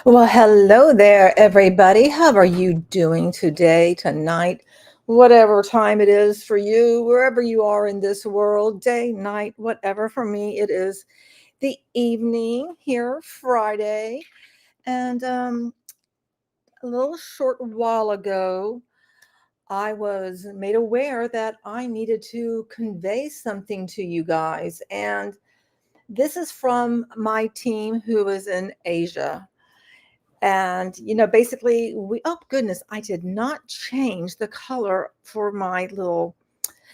Well, hello there, everybody. How are you doing today, tonight, whatever time it is for you, wherever you are in this world, day, night, whatever. For me, it is the evening here, Friday. And a little short while ago, I was made aware that I needed to convey something to you guys. And this is from my team who is in Asia. And, basically, oh goodness, I did not change the color for my little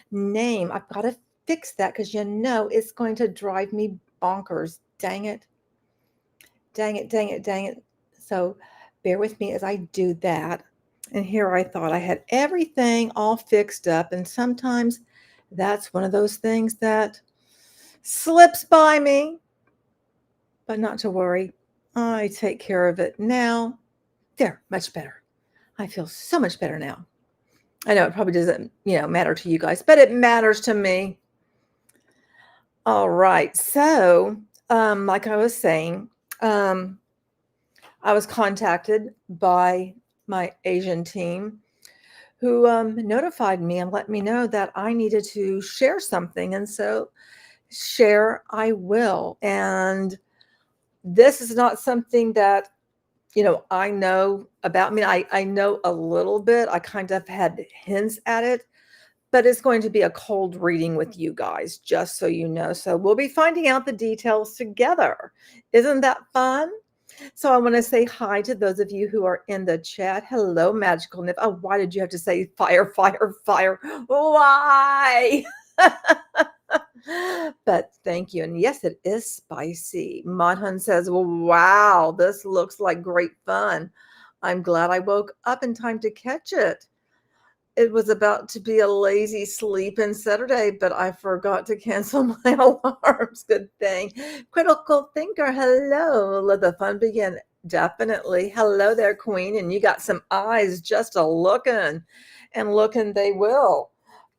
name. I've got to fix that because it's going to drive me bonkers. Dang it. Dang it, dang it, dang it. So bear with me as I do that. And here I thought I had everything all fixed up. And sometimes that's one of those things that slips by me, but not to worry. I take care of it now. There, much better. I feel so much better now. I know it probably doesn't, matter to you guys, but it matters to me. All right. So, like I was saying, I was contacted by my Asian team who notified me and let me know that I needed to share something. And so, share I will. And this is not something that I know about. I mean, I know a little bit. I kind of had hints at it, but it's going to be a cold reading with you guys, just so you know. So we'll be finding out the details together. Isn't that fun? So I want to say hi to those of you who are in the chat. Hello, Magical Nip. Oh, why did you have to say fire, fire, fire? Why? But thank you. And yes, it is spicy. Madhun says, well, wow, this looks like great fun. I'm glad I woke up in time to catch it. It was about to be a lazy sleep in Saturday, but I forgot to cancel my alarms. Good thing. Critical thinker, hello. Let the fun begin. Definitely. Hello there, Queen. And you got some eyes just a looking, and looking they will.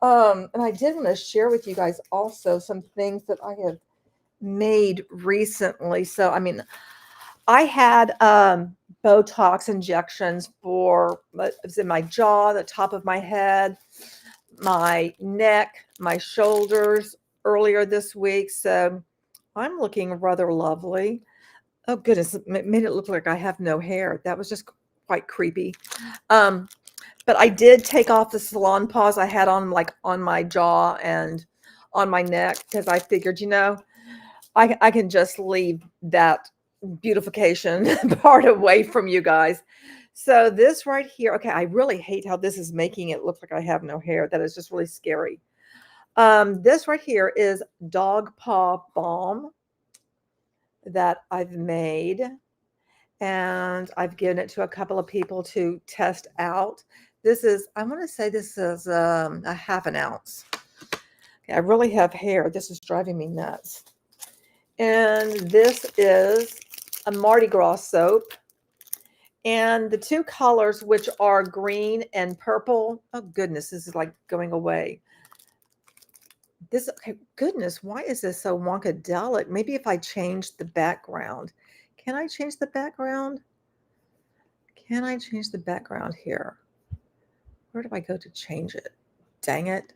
And I did want to share with you guys also some things that I have made recently. So, I mean, I had Botox injections for it was in my jaw, the top of my head, my neck, my shoulders earlier this week. So I'm looking rather lovely. Oh goodness, it made it look like I have no hair. That was just quite creepy. But I did take off the salon paws I had on my jaw and on my neck because I figured, I can just leave that beautification part away from you guys. So this right here, okay, I really hate how this is making it look like I have no hair. That is just really scary. This right here is dog paw balm that I've made, and I've given it to a couple of people to test out. This is, I want to say this is a half an ounce. Okay, I really have hair. This is driving me nuts. And this is a Mardi Gras soap. And the two colors, which are green and purple. Oh, goodness, this is like going away. Okay, goodness, why is this so wonkadelic? Maybe if I change the background. Can I change the background? Can I change the background here? Where do I go to change it? Dang it.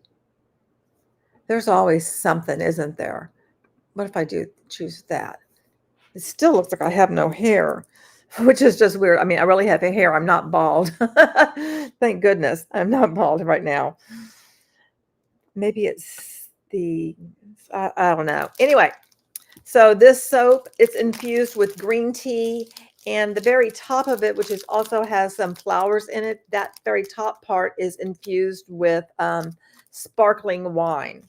There's always something, isn't there? What if I do choose that? It still looks like I have no hair, which is just weird. I mean, I really have hair. I'm not bald. Thank goodness I'm not bald right now. Maybe it's I don't know. Anyway, so this soap, it's infused with green tea, and the very top of it, which also has some flowers in it, that very top part is infused with sparkling wine.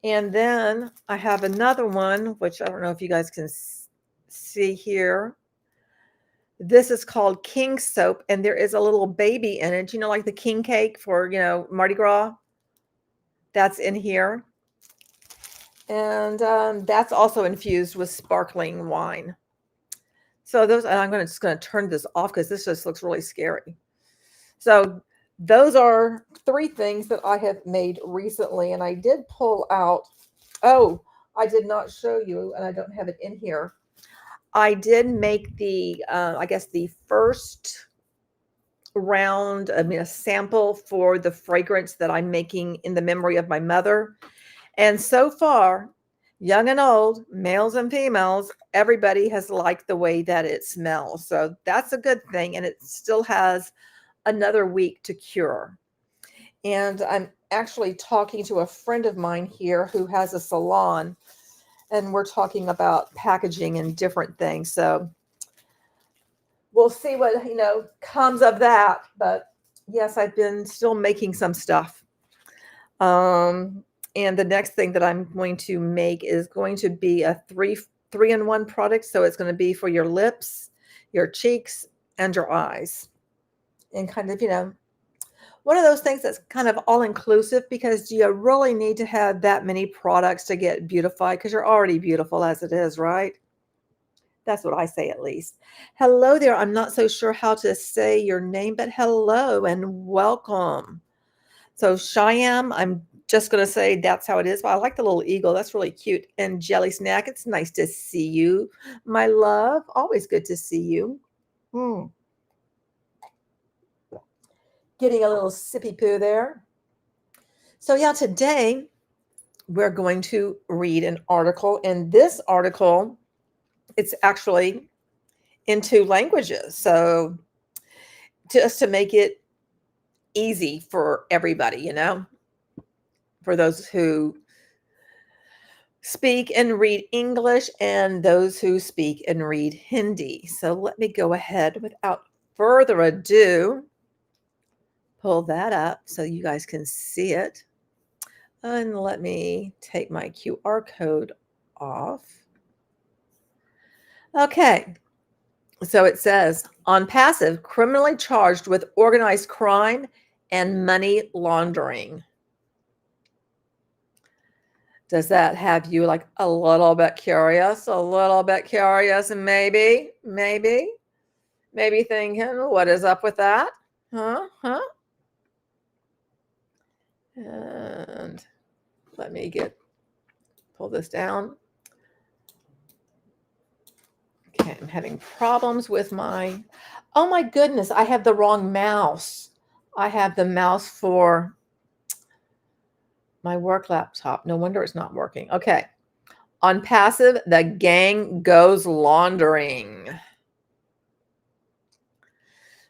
And then I have another one, which I don't know if you guys can see here. This is called King Soap, and there is a little baby in it. Like the king cake for, Mardi Gras? That's in here. And that's also infused with sparkling wine. So those, and I'm just going to turn this off because this just looks really scary. So those are 3 things that I have made recently, and I did pull out. Oh, I did not show you, and I don't have it in here. I did make the, I guess, the first round, I mean, a sample for the fragrance that I'm making in the memory of my mother. And so far, young and old, males and females, everybody has liked the way that it smells. So that's a good thing. And it still has another week to cure. And I'm actually talking to a friend of mine here who has a salon, and we're talking about packaging and different things. So we'll see what, comes of that. But yes, I've been still making some stuff. And the next thing that I'm going to make is going to be a three-in-one product. So it's going to be for your lips, your cheeks, and your eyes. And kind of, one of those things that's kind of all inclusive, because you really need to have that many products to get beautified, because you're already beautiful as it is, right? That's what I say, at least. Hello there. I'm not so sure how to say your name, but hello and welcome. So Shyam, I'm just going to say that's how it is. But I like the little eagle. That's really cute. And Jelly Snack, it's nice to see you, my love. Always good to see you. Getting a little sippy poo there. So yeah, today we're going to read an article. And this article, it's actually in 2 languages. So just to make it easy for everybody, for those who speak and read English and those who speak and read Hindi. So let me go ahead without further ado, pull that up so you guys can see it. And let me take my QR code off. Okay. So it says, OnPassive, criminally charged with organized crime and money laundering. Does that have you like a little bit curious, and maybe thinking, what is up with that? Huh? And let me pull this down. Okay, I'm having problems with oh my goodness, I have the wrong mouse. I have the mouse for my work laptop. No wonder it's not working. Okay. OnPassive, the gang goes laundering.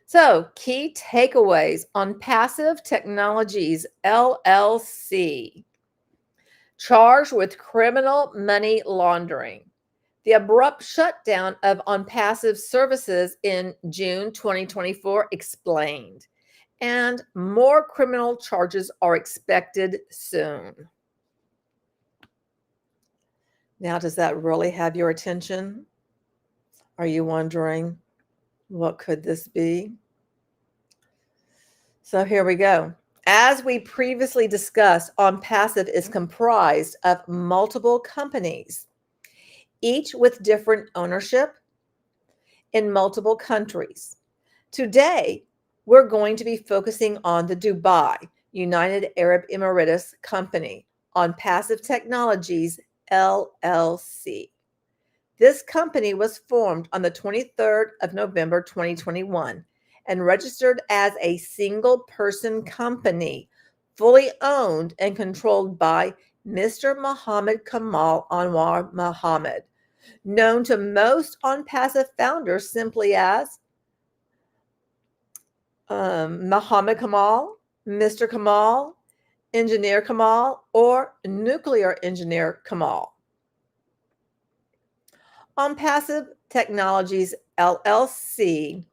So, key takeaways. OnPassive Technologies LLC, charged with criminal money laundering. The abrupt shutdown of OnPassive services in June 2024 explained, and more criminal charges are expected soon. Now, does that really have your attention? Are you wondering, what could this be? So here we go. As we previously discussed, OnPassive is comprised of multiple companies, each with different ownership in multiple countries. Today, we're going to be focusing on the Dubai, United Arab Emirates company, OnPassive Technologies LLC. This company was formed on the 23rd of November 2021 and registered as a single-person company, fully owned and controlled by Mr. Mohammed Kamal Anwar Mohammed, known to most OnPassive founders simply as Mohammed Kamal, Mr. Kamal, Engineer Kamal, or Nuclear Engineer Kamal. OnPassive Technologies LLC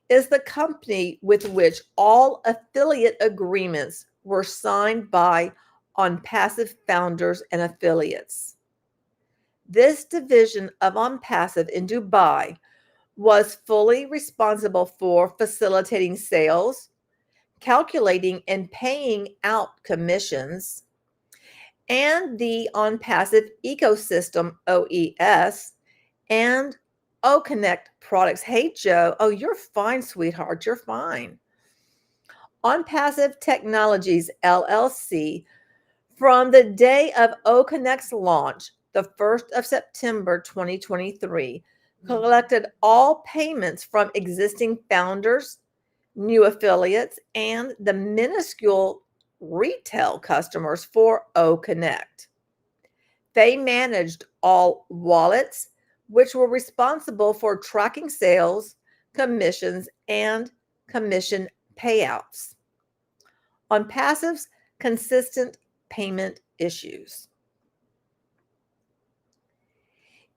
is the company with which all affiliate agreements were signed by OnPassive founders and affiliates. This division of OnPassive in Dubai was fully responsible for facilitating sales, calculating and paying out commissions, and the OnPassive ecosystem, OES, and OConnect products. Hey, Joe. Oh, you're fine, sweetheart. You're fine. OnPassive Technologies LLC, from the day of OConnect's launch, the 1st of September 2023, collected all payments from existing founders, new affiliates, and the minuscule retail customers for OConnect. They managed all wallets, which were responsible for tracking sales, commissions, and commission payouts. OnPassive's consistent payment issues.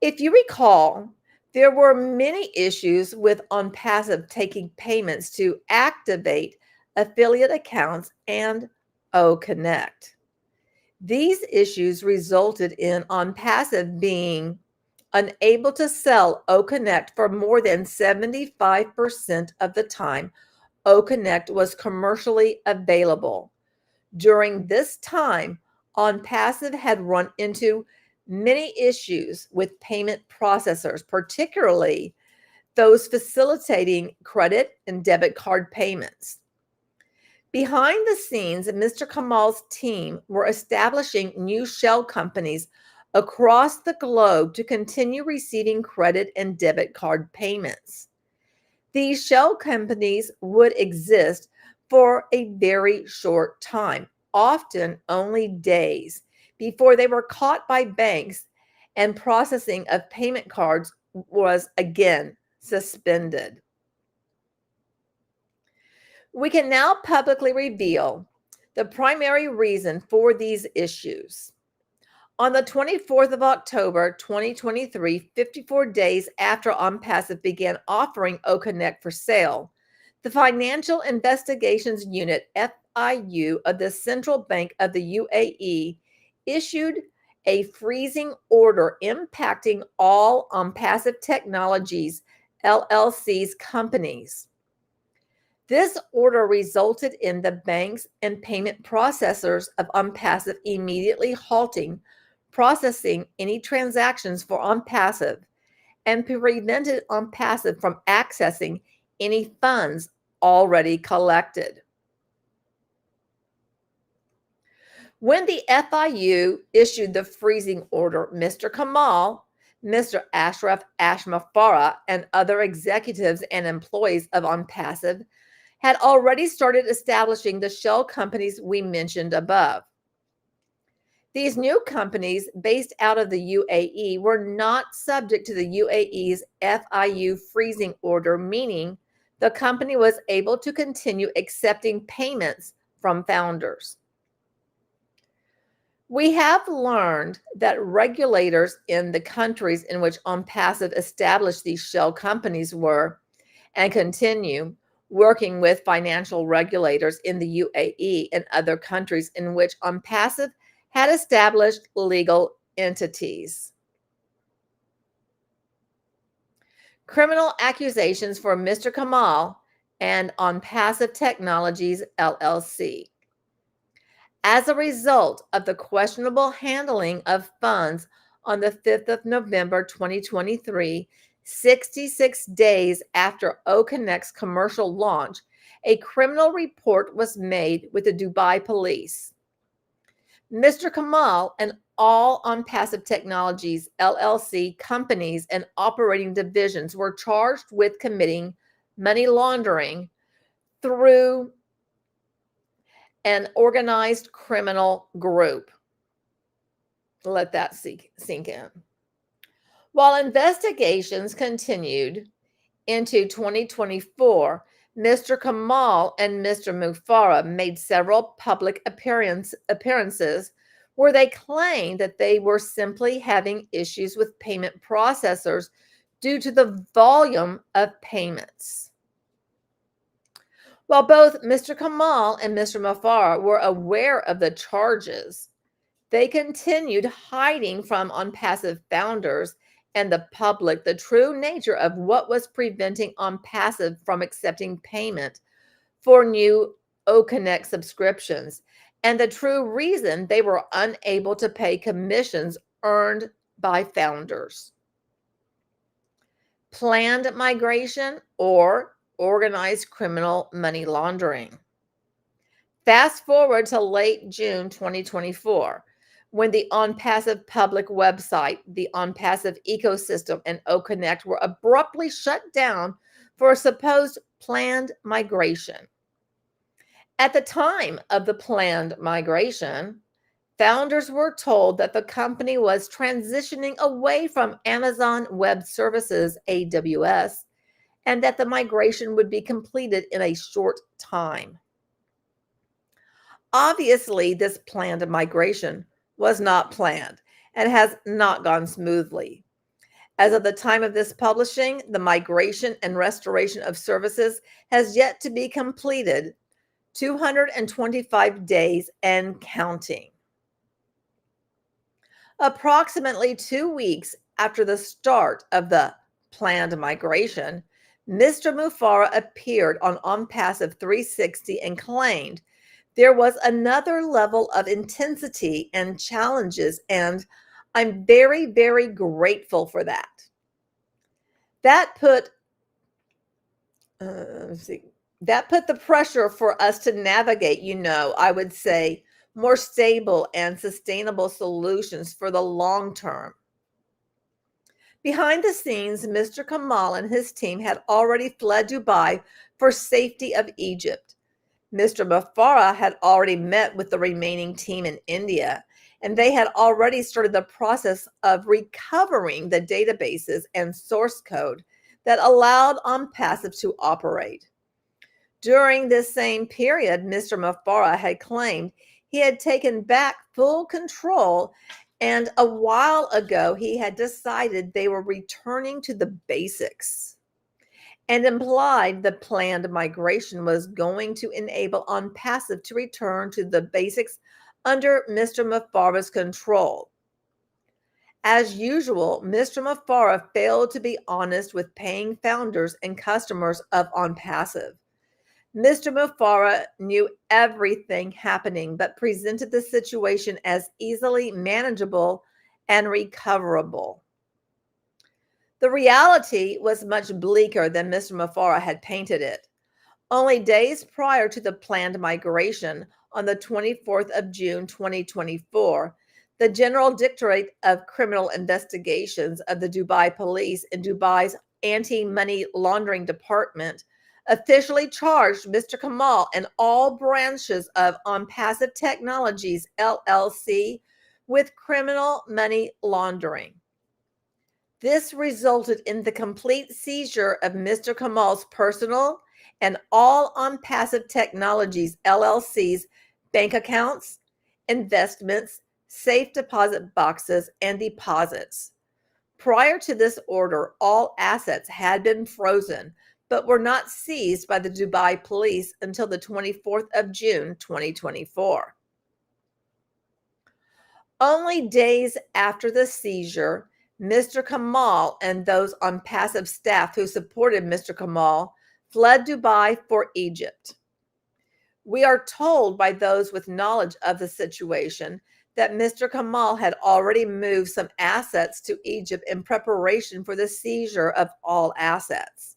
If you recall, there were many issues with OnPassive taking payments to activate affiliate accounts and OConnect. These issues resulted in OnPassive being unable to sell OConnect for more than 75% of the time OConnect was commercially available. During this time, OnPassive had run into many issues with payment processors, particularly those facilitating credit and debit card payments. Behind the scenes, Mr. Kamal's team were establishing new shell companies across the globe to continue receiving credit and debit card payments. These shell companies would exist for a very short time, often only days, before they were caught by banks and processing of payment cards was again suspended. We can now publicly reveal the primary reason for these issues. On the 24th of October, 2023, 54 days after OnPassive began offering OConnect for sale, the Financial Investigations Unit, FIU, of the Central Bank of the UAE issued a freezing order impacting all OnPassive Technologies, LLC's companies. This order resulted in the banks and payment processors of OnPassive immediately halting processing any transactions for OnPassive and prevented OnPassive from accessing any funds already collected. When the FIU issued the freezing order, Mr. Kamal, Mr. Ashraf Ashmafara, and other executives and employees of OnPassive had already started establishing the shell companies we mentioned above. These new companies based out of the UAE were not subject to the UAE's FIU freezing order, meaning the company was able to continue accepting payments from founders. We have learned that regulators in the countries in which OnPassive established these shell companies were and continue working with financial regulators in the UAE and other countries in which OnPassive had established legal entities. Criminal accusations for Mr. Kamal and OnPassive Technologies, LLC. As a result of the questionable handling of funds on the 5th of November, 2023, 66 days after OConnect's commercial launch, a criminal report was made with the Dubai police. Mr. Kamal and all OnPassive Technologies, LLC companies and operating divisions were charged with committing money laundering through an organized criminal group. Let that sink in. While investigations continued into 2024, Mr. Kamal and Mr. Mufara made several public appearances where they claimed that they were simply having issues with payment processors due to the volume of payments. While both Mr. Kamal and Mr. Mufara were aware of the charges, they continued hiding from OnPassive founders and the public the true nature of what was preventing OnPassive from accepting payment for new OConnect subscriptions and the true reason they were unable to pay commissions earned by founders. Planned migration or organized criminal money laundering. Fast forward to late June 2024, when the OnPassive public website, the OnPassive ecosystem, and OConnect were abruptly shut down for a supposed planned migration. At the time of the planned migration, founders were told that the company was transitioning away from Amazon Web Services, AWS, and that the migration would be completed in a short time. Obviously, this planned migration was not planned and has not gone smoothly. As of the time of this publishing, the migration and restoration of services has yet to be completed, 225 days and counting. Approximately 2 weeks after the start of the planned migration, Mr. Mufara appeared on OnPassive 360 and claimed there was another level of intensity and challenges, and I'm very, very grateful for that. That put the pressure for us to navigate, I would say, more stable and sustainable solutions for the long term. Behind the scenes, Mr. Kamal and his team had already fled Dubai for safety of Egypt. Mr. Mufara had already met with the remaining team in India, and they had already started the process of recovering the databases and source code that allowed OnPassive to operate. During this same period, Mr. Mufara had claimed he had taken back full control, and a while ago he had decided they were returning to the basics, and implied the planned migration was going to enable OnPassive to return to the basics under Mr. Mufara's control. As usual, Mr. Mufara failed to be honest with paying founders and customers of OnPassive. Mr. Mufara knew everything happening, but presented the situation as easily manageable and recoverable. The reality was much bleaker than Mr. Mufara had painted it. Only days prior to the planned migration, on the 24th of June 2024, the General Directorate of Criminal Investigations of the Dubai Police in Dubai's Anti-Money Laundering Department officially charged Mr. Kamal and all branches of OnPassive Technologies, LLC, with criminal money laundering. This resulted in the complete seizure of Mr. Kamal's personal and all OnPassive Technologies, LLC's bank accounts, investments, safe deposit boxes, and deposits. Prior to this order, all assets had been frozen, but were not seized by the Dubai police until the 24th of June, 2024. Only days after the seizure, Mr. Kamal and those OnPassive staff who supported Mr. Kamal fled Dubai for Egypt. We are told by those with knowledge of the situation that Mr. Kamal had already moved some assets to Egypt in preparation for the seizure of all assets.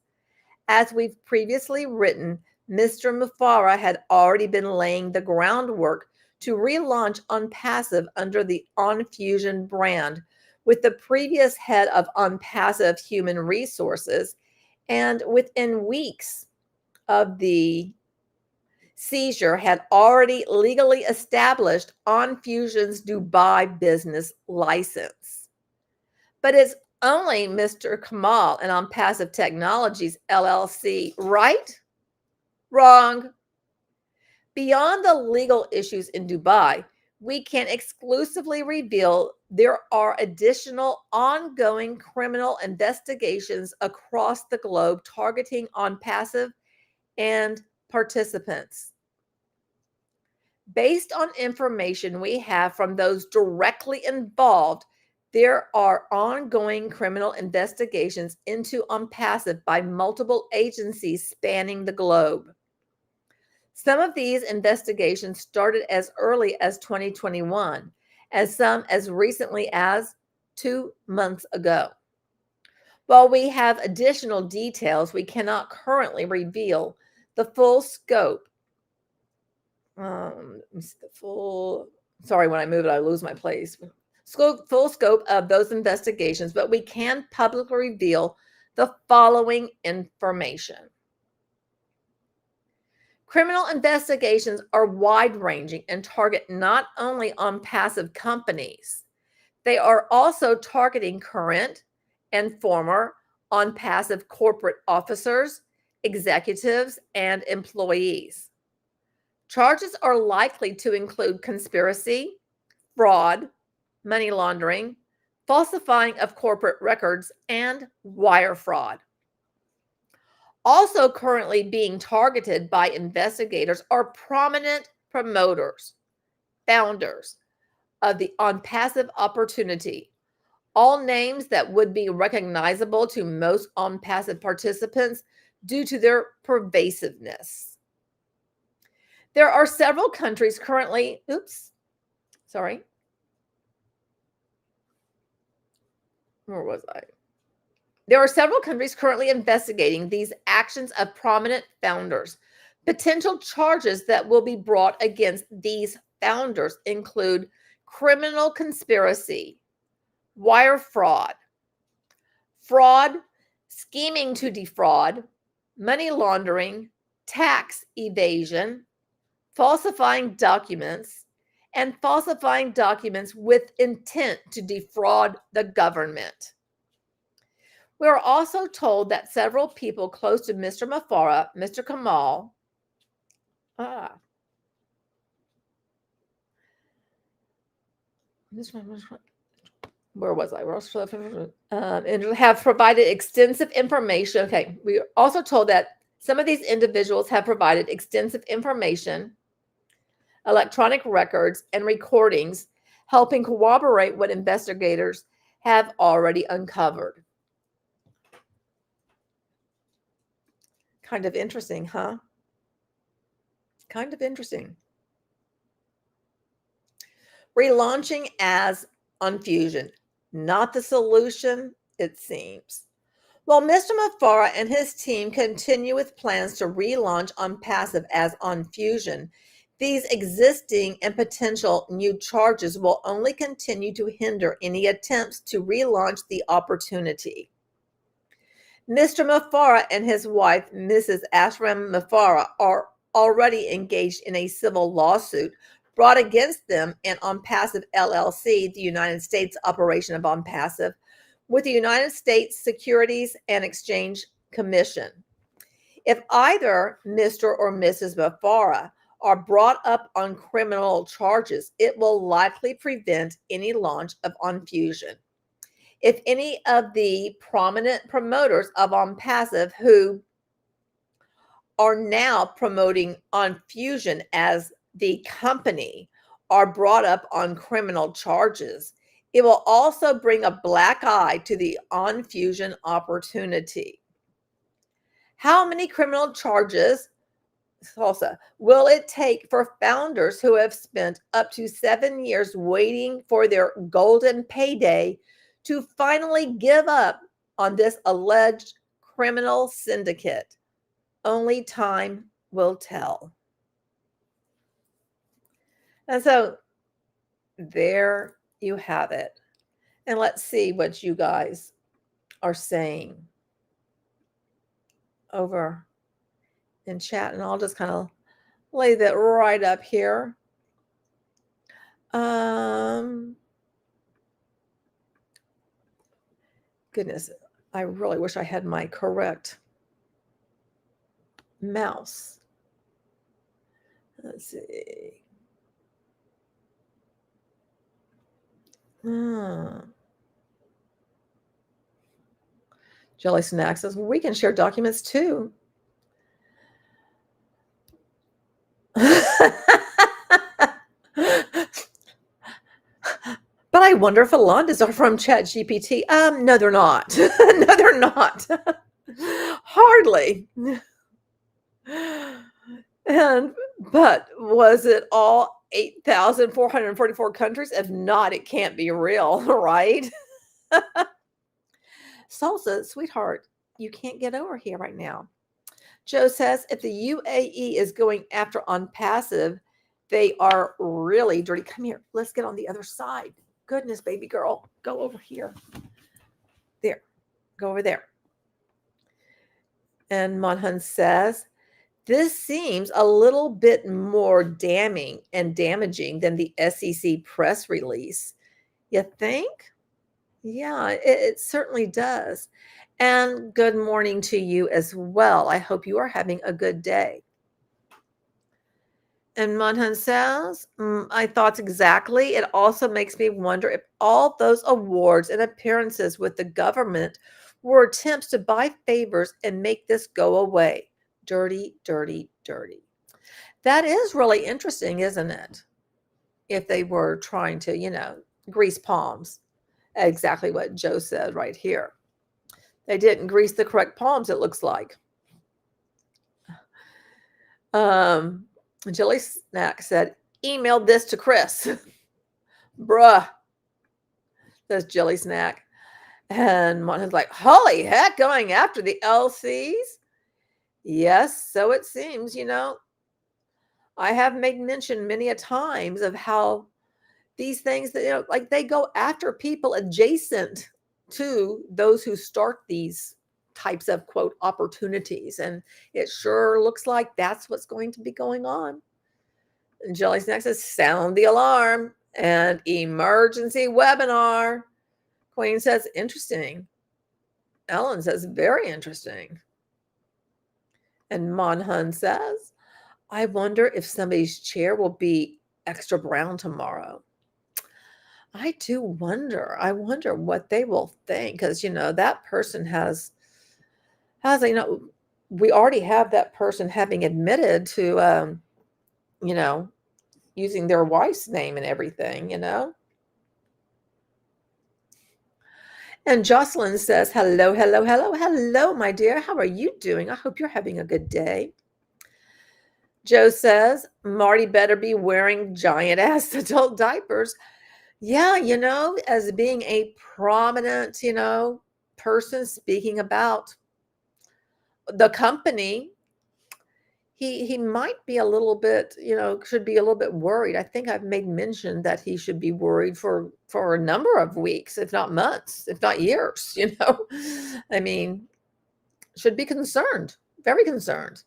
As we've previously written, Mr. Mufara had already been laying the groundwork to relaunch OnPassive under the OnFusion brand, with the previous head of OnPassive Human Resources, and within weeks of the seizure had already legally established OnFusion's Dubai business license. But it's only Mr. Kamal and OnPassive Technologies, LLC, right? Wrong. Beyond the legal issues in Dubai, we can exclusively reveal there are additional ongoing criminal investigations across the globe targeting OnPassive and participants. Based on information we have from those directly involved, there are ongoing criminal investigations into OnPassive by multiple agencies spanning the globe. Some of these investigations started as early as 2021, and some as recently as 2 months ago. While we have additional details, we cannot currently reveal the full scope. Sorry, when I move it, I lose my place. Full scope of those investigations, but we can publicly reveal the following information. Criminal investigations are wide-ranging and target not only OnPassive companies, they are also targeting current and former OnPassive corporate officers, executives, and employees. Charges are likely to include conspiracy, fraud, money laundering, falsifying of corporate records, and wire fraud. Also currently being targeted by investigators are prominent promoters, founders of the OnPassive opportunity, all names that would be recognizable to most OnPassive participants due to their pervasiveness. There are several countries currently, where was I? There are several countries currently investigating these actions of prominent founders. Potential charges that will be brought against these founders include criminal conspiracy, wire fraud, scheming to defraud, money laundering, tax evasion, falsifying documents, and falsifying documents with intent to defraud the government. We are also told that several people close to Mr. Mafara, Mr. Kamal, where was I? Have provided extensive information. Okay, we are also told that some of these individuals have provided extensive information, electronic records, and recordings, helping corroborate what investigators have already uncovered. Kind of interesting, huh? Kind of interesting. Relaunching as OnFusion, not the solution, it seems. While Mr. Mafara and his team continue with plans to relaunch OnPassive as OnFusion, these existing and potential new charges will only continue to hinder any attempts to relaunch the opportunity. Mr. Mafara and his wife, Mrs. Ashram Mafara, are already engaged in a civil lawsuit brought against them and OnPassive LLC, the United States operation of OnPassive, with the United States Securities and Exchange Commission. If either Mr. or Mrs. Mafara are brought up on criminal charges, it will likely prevent any launch of OnFusion. If any of the prominent promoters of OnPassive who are now promoting OnFusion as the company are brought up on criminal charges, it will also bring a black eye to the OnFusion opportunity. How many criminal charges, Salsa, will it take for founders who have spent up to 7 years waiting for their golden payday to finally give up on this alleged criminal syndicate? Only time will tell. And so there you have it. And let's see what you guys are saying over in chat. And I'll just kind of lay that right up here. Goodness, I really wish I had my correct mouse. Let's see. Jelly Snack says, well, we can share documents too. But I wonder if Alondas are from ChatGPT. No, they're not. No, they're not. Hardly. But was it all 8,444 countries? If not, it can't be real, right? Salsa, sweetheart, you can't get over here right now. Joe says, if the UAE is going after OnPassive, They are really dirty. Come here. Let's get on the other side. Goodness, baby girl. Go over here. There. Go over there. And Monhun says, this seems a little bit more damning and damaging than the SEC press release. You think? Yeah, it certainly does. And good morning to you as well. I hope you are having a good day. And Monhan says, I thought exactly. It also makes me wonder if all those awards and appearances with the government were attempts to buy favors and make this go away. Dirty, dirty, dirty. That is really interesting, isn't it? If they were trying to, grease palms. Exactly what Joe said right here. They didn't grease the correct palms, it looks like. Jelly Snack said, email this to Chris. Bruh, says Jelly Snack. And Monta's like, holy heck, going after the LCs? Yes, so it seems, I have made mention many a times of how these things that, like they go after people adjacent to those who start these types of quote opportunities. And it sure looks like that's what's going to be going on. And Jelly Snack says, sound the alarm and emergency webinar. Queen says, interesting. Ellen says, very interesting. And Monhun says, I wonder if somebody's chair will be extra brown tomorrow. I do wonder. I wonder what they will think because, that person has, we already have that person having admitted to, using their wife's name and everything, And Jocelyn says, hello, hello, hello, hello, my dear. How are you doing? I hope you're having a good day. Joe says, Marty better be wearing giant ass adult diapers. Yeah, as being a prominent, person speaking about the company, he might be a little bit, should be a little bit worried. I think I've made mention that he should be worried for a number of weeks, if not months, if not years, I mean, should be concerned, very concerned.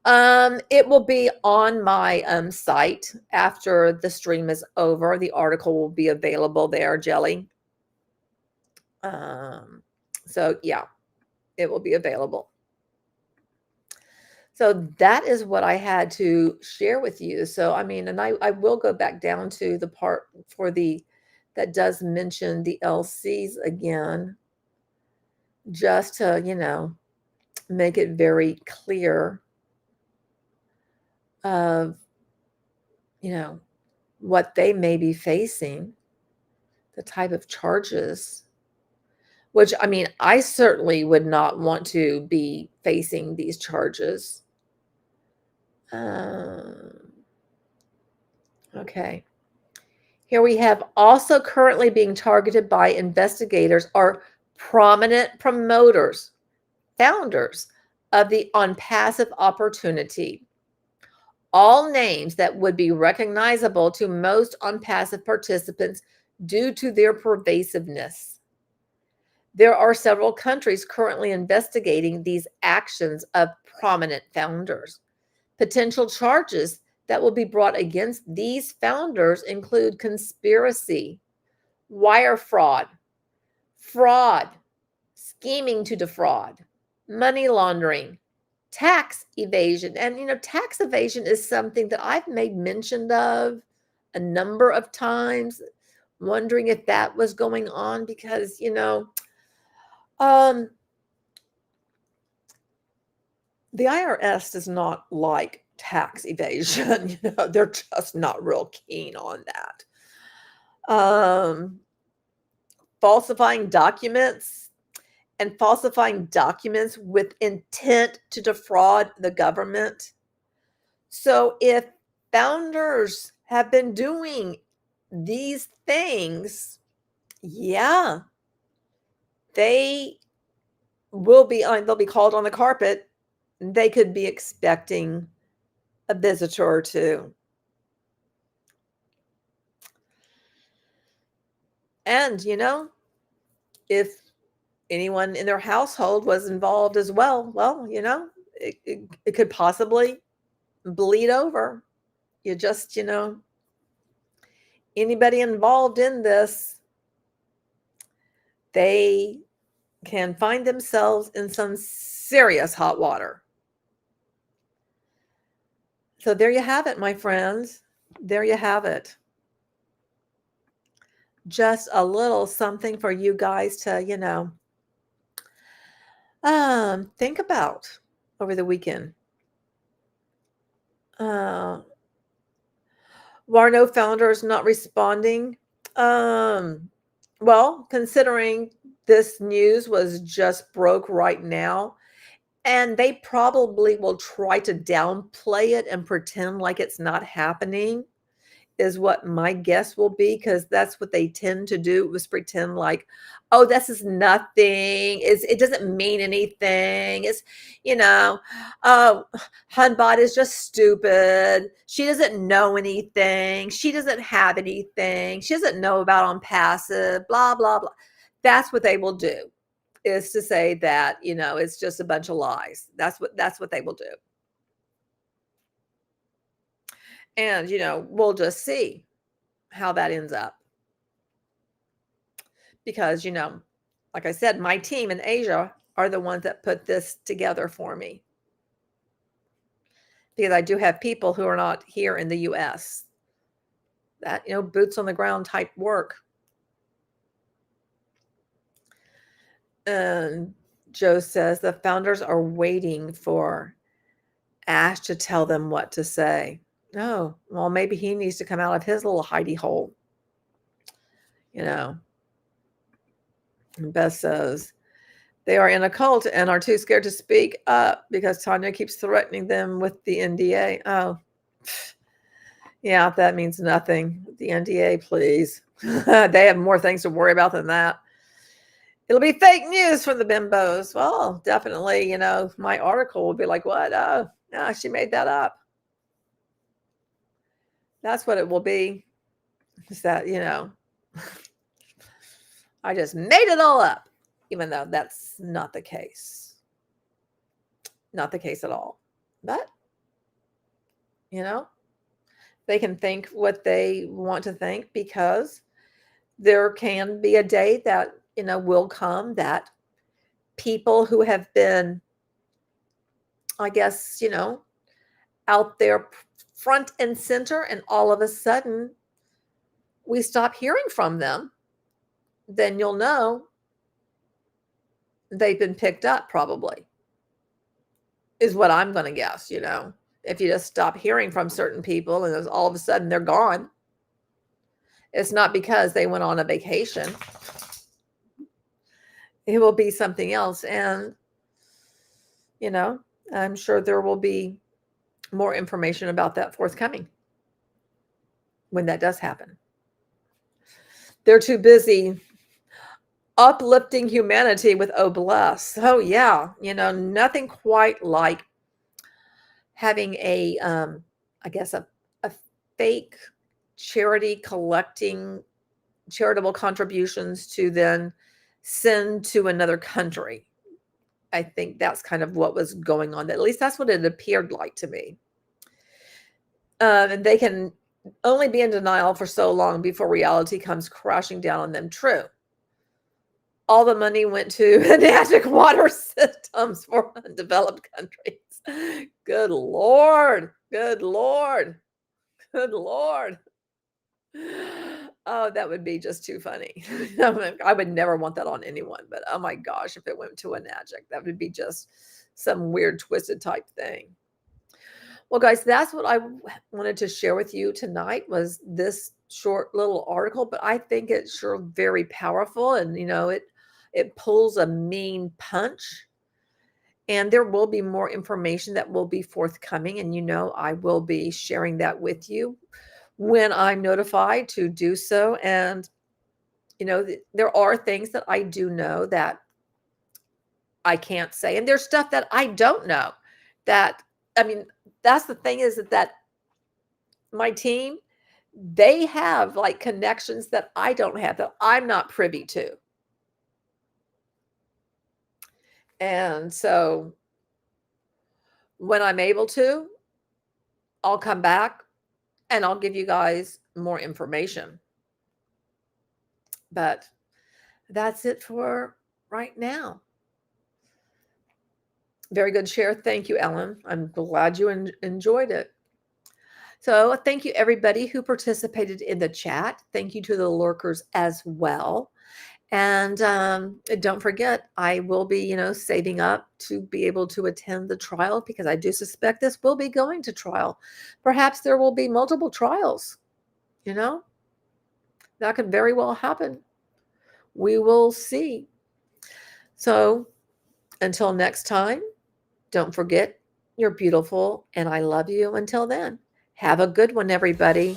It will be on my site after the stream is over. The article will be available there, Jelly. So yeah, it will be available. So that is what I had to share with you. So, I mean, and I will go back down to the part that does mention the LCs again, just to, make it very clear of, what they may be facing, the type of charges, which, I mean, I certainly would not want to be facing these charges. Okay. Here we have also currently being targeted by investigators are prominent promoters, founders of the OnPassive opportunity. All names that would be recognizable to most OnPassive participants due to their pervasiveness. There are several countries currently investigating these actions of prominent founders. Potential charges that will be brought against these founders include conspiracy, wire fraud, scheming to defraud, money laundering, tax evasion. And, tax evasion is something that I've made mention of a number of times, wondering if that was going on because, the IRS does not like tax evasion. They're just not real keen on that. Falsifying documents with intent to defraud the government. So if founders have been doing these things, yeah, they'll be called on the carpet. They could be expecting a visitor or two. And, if anyone in their household was involved as well, it could possibly bleed over. You just, anybody involved in this, they can find themselves in some serious hot water. So there you have it, my friends. There you have it. Just a little something for you guys to, think about over the weekend. Warno founders not responding. Well, considering this news was just broke right now, and they probably will try to downplay it and pretend like it's not happening, is what my guess will be, because that's what they tend to do, was pretend like, oh, this is nothing. It doesn't mean anything. It's, oh, Hunbot is just stupid. She doesn't know anything. She doesn't have anything. She doesn't know about OnPassive, blah, blah, blah. That's what they will do, is to say that, it's just a bunch of lies. That's what they will do. And, we'll just see how that ends up. Because, like I said, my team in Asia are the ones that put this together for me. Because I do have people who are not here in the US. That, boots on the ground type work. And Joe says the founders are waiting for Ash to tell them what to say. Oh, well, maybe he needs to come out of his little hidey hole. And Beth says they are in a cult and are too scared to speak up because Tanya keeps threatening them with the NDA. Oh, yeah, that means nothing. The NDA, please. They have more things to worry about than that. It'll be fake news from the bimbos. Well, definitely, my article will be like, what? Oh, no, she made that up. That's what it will be. Is that, I just made it all up, even though that's not the case. Not the case at all. But, they can think what they want to think, because there can be a day that, will come that people who have been, I guess, out there front and center, and all of a sudden we stop hearing from them, then you'll know they've been picked up, probably, is what I'm going to guess. If you just stop hearing from certain people and all of a sudden they're gone, it's not because they went on a vacation. It will be something else. And, I'm sure there will be more information about that forthcoming when that does happen. They're too busy uplifting humanity with "Oh Bless." Oh yeah, nothing quite like having a I guess a fake charity collecting charitable contributions to then send to another country. I think that's kind of what was going on. At least that's what it appeared like to me. And they can only be in denial for so long before reality comes crashing down on them. True. All the money went to magic water systems for undeveloped countries. Good Lord. Good Lord. Good Lord. Oh, that would be just too funny. I would never want that on anyone, but oh my gosh, if it went to a magic, that would be just some weird twisted type thing. Well, guys, that's what I wanted to share with you tonight, was this short little article, but I think it's sure very powerful, and it pulls a mean punch. And there will be more information that will be forthcoming, and I will be sharing that with you when I'm notified to do so. And there are things that I do know that I can't say, and there's stuff that I don't know. That, I mean, that's the thing, is that my team, they have like connections that I don't have, that I'm not privy to. And so when I'm able to, I'll come back and I'll give you guys more information. But that's it for right now. Very good share. Thank you, Ellen. I'm glad you enjoyed it. So thank you, everybody who participated in the chat. Thank you to the lurkers as well. And don't forget, I will be, saving up to be able to attend the trial, because I do suspect this will be going to trial. Perhaps there will be multiple trials, that could very well happen. We will see. So until next time, don't forget, you're beautiful and I love you. Until then, have a good one, everybody.